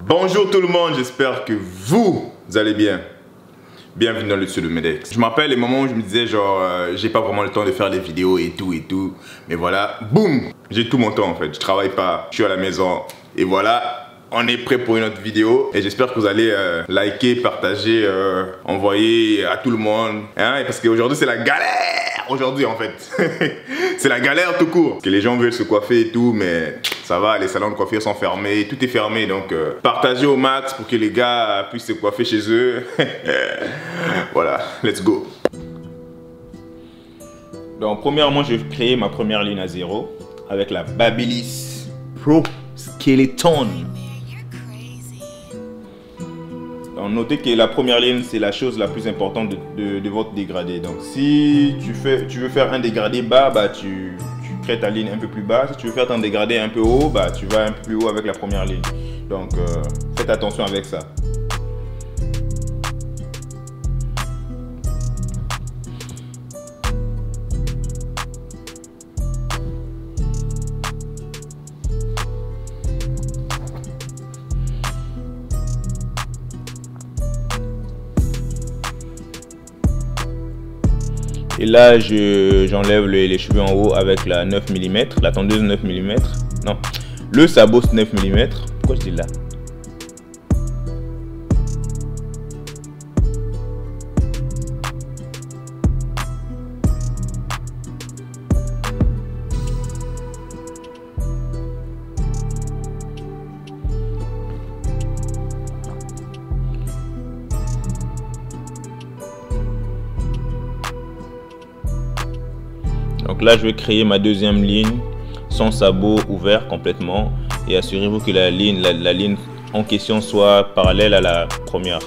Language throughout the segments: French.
Bonjour tout le monde, j'espère que vous allez bien. Bienvenue dans le studio de Medex. Je m'appelle les moments où je me disais genre j'ai pas vraiment le temps de faire des vidéos et tout. Mais voilà, boum, j'ai tout mon temps en fait. Je travaille pas, je suis à la maison et voilà. On est prêt pour une autre vidéo et j'espère que vous allez liker, partager, envoyer à tout le monde. Hein, parce qu'aujourd'hui c'est la galère. Aujourd'hui en fait. C'est la galère tout court. Parce que les gens veulent se coiffer et tout, mais ça va, les salons de coiffure sont fermés, tout est fermé. Donc partagez au max pour que les gars puissent se coiffer chez eux. Voilà, let's go. Donc premièrement, je vais créer ma première ligne à 0 avec la Babyliss Pro Skeleton. Donc, notez que la première ligne, c'est la chose la plus importante de votre dégradé. Donc si tu veux faire un dégradé bas, bah, tu crées ta ligne un peu plus bas. Si tu veux faire ton dégradé un peu haut, bah, tu vas un peu plus haut avec la première ligne. Donc faites attention avec ça. Et là, j'enlève les cheveux en haut avec la 9 mm, la tondeuse 9 mm. Non, le sabot 9 mm. Pourquoi je dis là? Donc là, je vais créer ma deuxième ligne sans sabot ouvert complètement et assurez-vous que la ligne en question soit parallèle à la première.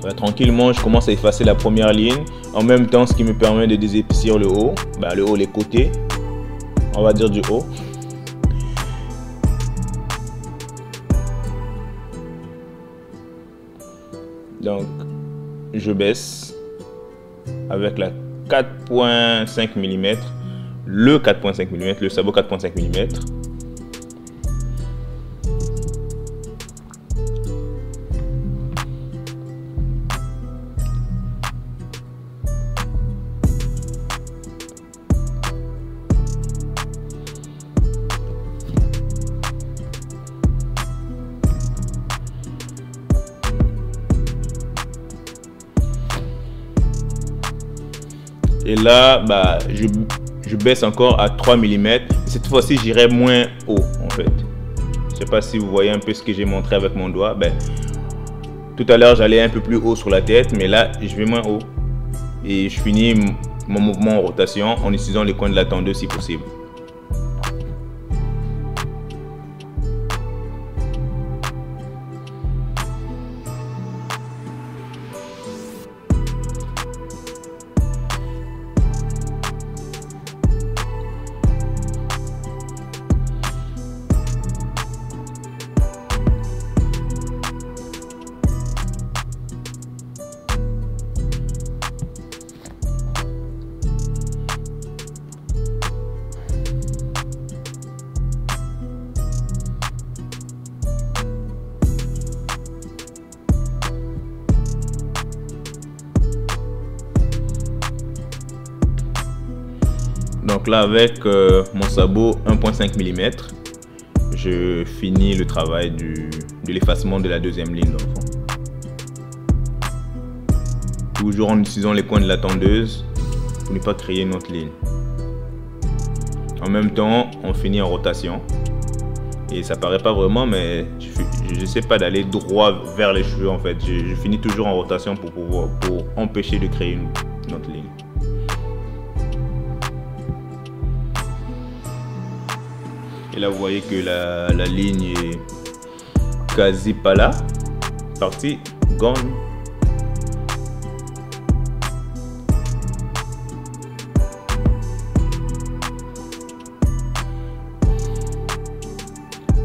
Voilà, tranquillement, je commence à effacer la première ligne en même temps, ce qui me permet de désépaissir le haut, les côtés, on va dire du haut. Donc, je baisse avec la 4.5 mm, le 4.5 mm, le sabot 4.5 mm. Et là, je baisse encore à 3 mm. Cette fois-ci, j'irai moins haut en fait. Je ne sais pas si vous voyez un peu ce que j'ai montré avec mon doigt. Tout à l'heure, j'allais un peu plus haut sur la tête, mais là, je vais moins haut. Et je finis mon mouvement en rotation en utilisant les coins de la tondeuse si possible. Donc là, avec mon sabot 1.5 mm, je finis le travail de l'effacement de la deuxième ligne dans le fond. Toujours en utilisant les coins de la tondeuse pour ne pas créer une autre ligne. En même temps, on finit en rotation. Et ça paraît pas vraiment, mais je n'essaie pas d'aller droit vers les cheveux en fait. Je finis toujours en rotation pour empêcher de créer une autre ligne. Et là, vous voyez que la ligne est quasi pas là. Partie, gone.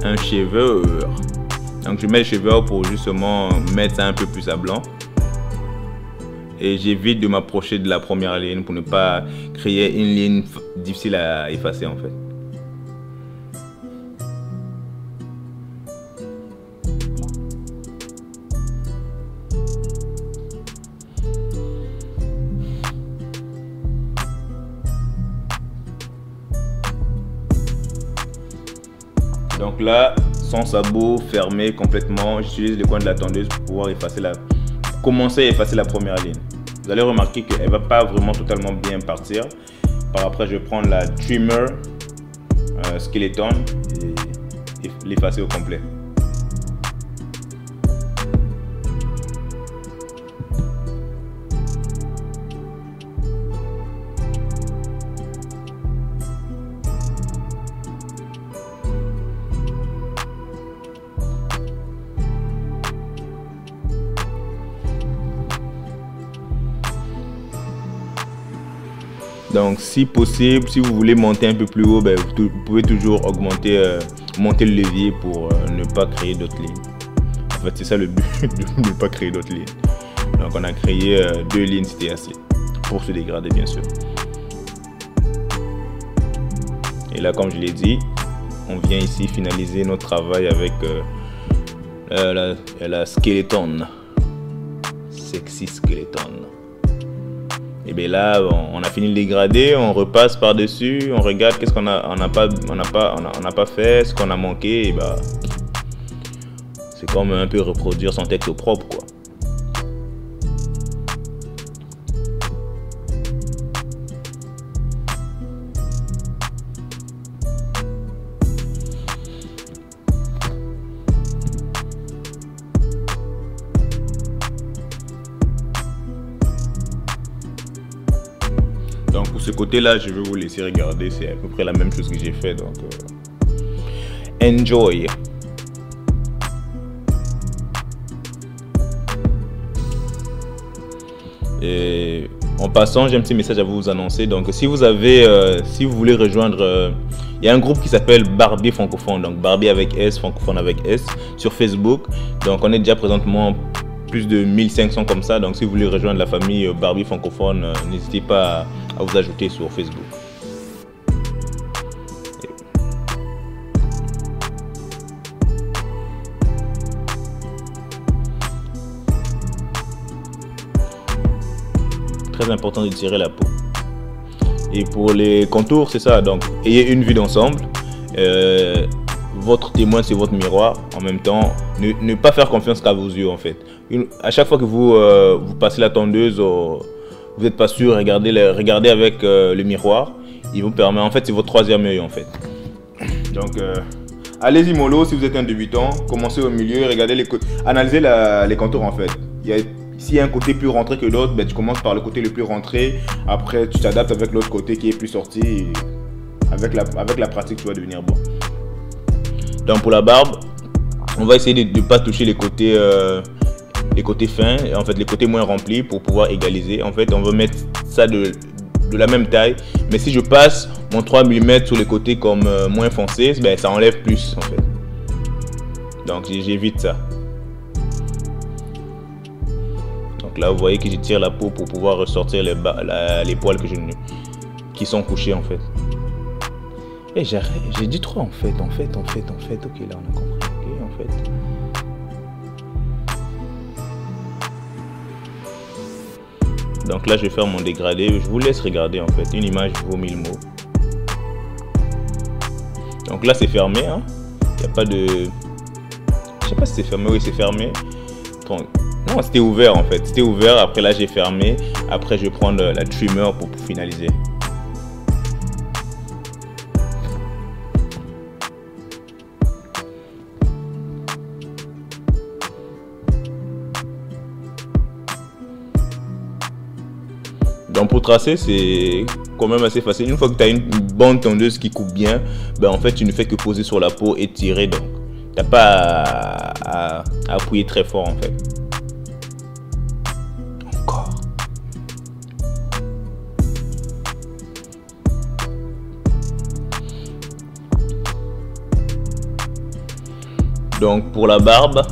Un cheveu. Donc je mets le cheveu pour justement mettre ça un peu plus à blanc. Et j'évite de m'approcher de la première ligne pour ne pas créer créait une ligne difficile à effacer en fait. Donc là, sans sabot, fermé complètement, j'utilise le coin de la tondeuse pour pouvoir commencer à effacer la première ligne. Vous allez remarquer qu'elle ne va pas vraiment totalement bien partir. Par après, je vais prendre la trimmer Skeleton et l'effacer au complet. Donc si possible, si vous voulez monter un peu plus haut, ben, vous pouvez toujours monter le levier pour ne pas créer d'autres lignes. En fait, c'est ça le but, de ne pas créer d'autres lignes. Donc on a créé 2 lignes, c'était assez pour se dégrader bien sûr. Et là, comme je l'ai dit, on vient ici finaliser notre travail avec la Skeleton. Sexy Skeleton. Et bien là, on a fini le dégradé, on repasse par-dessus, on regarde qu'est-ce qu'on n'a pas fait, ce qu'on a manqué, et bah, c'est comme un peu reproduire son texte au propre, quoi. Donc pour ce côté-là, je vais vous laisser regarder, c'est à peu près la même chose que j'ai fait, donc enjoy. Et en passant, j'ai un petit message à vous annoncer. Donc si vous voulez rejoindre, il y a un groupe qui s'appelle Barbie francophone, donc Barbie avec S, francophone avec S, sur Facebook. Donc on est déjà présentement plus de 1500 comme ça. Donc si vous voulez rejoindre la famille Barbie francophone, n'hésitez pas à vous ajouter sur Facebook. Très important de tirer la peau. Et pour les contours, c'est ça. Donc ayez une vue d'ensemble. Votre témoin, c'est votre miroir. En même temps, ne pas faire confiance qu'à vos yeux en fait. À chaque fois que vous passez la tondeuse, vous n'êtes pas sûr, regardez avec le miroir. Il vous permet, en fait, c'est votre troisième œil en fait. Donc, allez-y mollo si vous êtes un débutant. Commencez au milieu, regardez analysez les contours en fait. S'il y a un côté plus rentré que l'autre, ben, tu commences par le côté le plus rentré. Après, tu t'adaptes avec l'autre côté qui est plus sorti. Et avec la pratique, tu vas devenir bon. Donc pour la barbe, on va essayer de ne pas toucher les côtés fins, en fait les côtés moins remplis pour pouvoir égaliser. En fait, on va mettre ça de la même taille, mais si je passe mon 3 mm sur les côtés comme moins foncé, ben, ça enlève plus en fait. Donc j'évite ça. Donc là, vous voyez que je tire la peau pour pouvoir ressortir les poils qui sont couchés en fait. Et j'ai dit trop en fait, ok là on a compris, ok en fait. Donc là je vais faire mon dégradé, je vous laisse regarder en fait, une image vaut 1000 mots. Donc là c'est fermé, hein. Il n'y a pas de... Je sais pas si c'est fermé, oui c'est fermé. Non c'était ouvert en fait, c'était ouvert, après là j'ai fermé, après je vais prendre la trimmer pour finaliser. Donc pour tracer, c'est quand même assez facile. Une fois que tu as une bonne tondeuse qui coupe bien, ben en fait tu ne fais que poser sur la peau et tirer. Donc tu n'as pas à appuyer très fort en fait. Encore. Donc pour la barbe,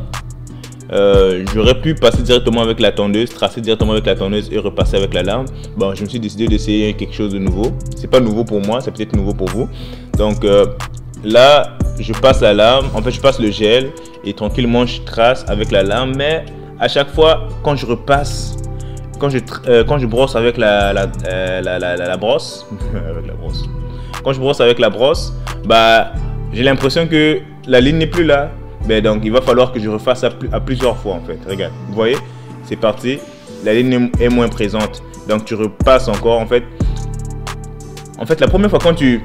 j'aurais pu passer directement avec la tondeuse, tracer directement avec la tondeuse et repasser avec la lame. Bon, je me suis décidé d'essayer quelque chose de nouveau. C'est pas nouveau pour moi, c'est peut-être nouveau pour vous. Donc là, je passe la lame, en fait je passe le gel et tranquillement je trace avec la lame. Mais à chaque fois, quand je repasse, quand je brosse avec la brosse, quand je brosse avec la brosse, bah j'ai l'impression que la ligne n'est plus là. Ben donc il va falloir que je refasse à plusieurs fois en fait. Regarde, vous voyez, c'est parti, la ligne est moins présente. Donc tu repasses encore en fait. En fait, la première fois quand tu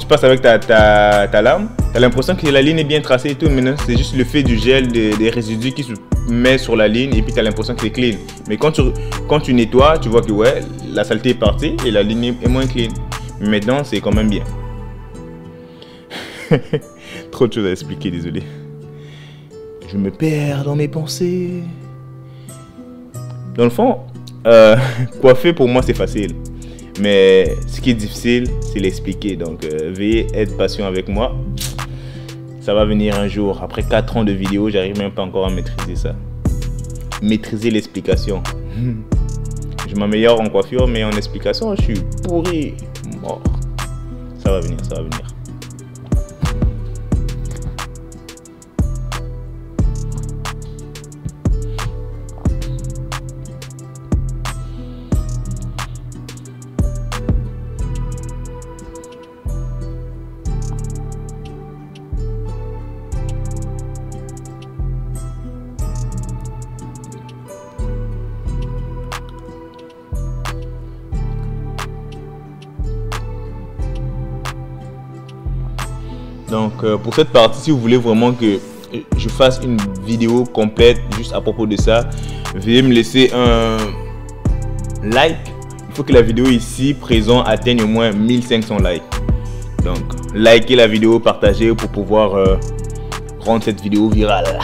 passes avec ta lame, tu as l'impression que la ligne est bien tracée et tout. Maintenant, c'est juste le fait du gel, des résidus qui se met sur la ligne et puis tu as l'impression que c'est clean. Mais quand tu nettoies, tu vois que ouais, la saleté est partie et la ligne est moins clean. Mais maintenant, c'est quand même bien. Trop de choses à expliquer, désolé. Je me perds dans mes pensées. Dans le fond, coiffer pour moi c'est facile. Mais ce qui est difficile, c'est l'expliquer. Donc veuillez être patient avec moi. Ça va venir un jour. Après 4 ans de vidéo, j'arrive même pas encore à maîtriser ça. Maîtriser l'explication. Je m'améliore en coiffure, mais en explication, je suis pourri. Mort. Ça va venir, ça va venir. Donc pour cette partie, si vous voulez vraiment que je fasse une vidéo complète juste à propos de ça, veuillez me laisser un like. Il faut que la vidéo ici présente atteigne au moins 1500 likes. Donc likez la vidéo, partagez pour pouvoir rendre cette vidéo virale.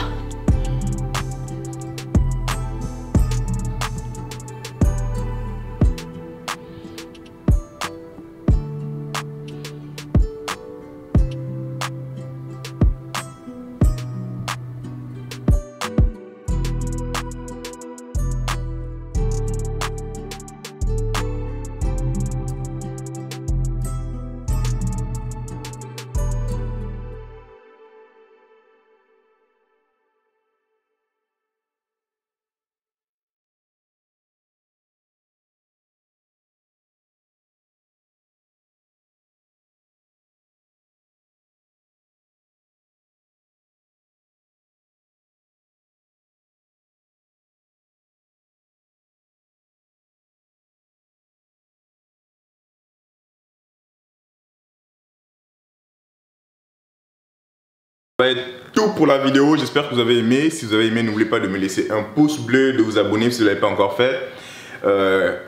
Ça va être tout pour la vidéo, j'espère que vous avez aimé. Si vous avez aimé, n'oubliez pas de me laisser un pouce bleu, de vous abonner si vous ne l'avez pas encore fait.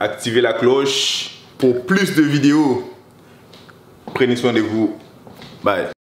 Activez la cloche pour plus de vidéos. Prenez soin de vous. Bye.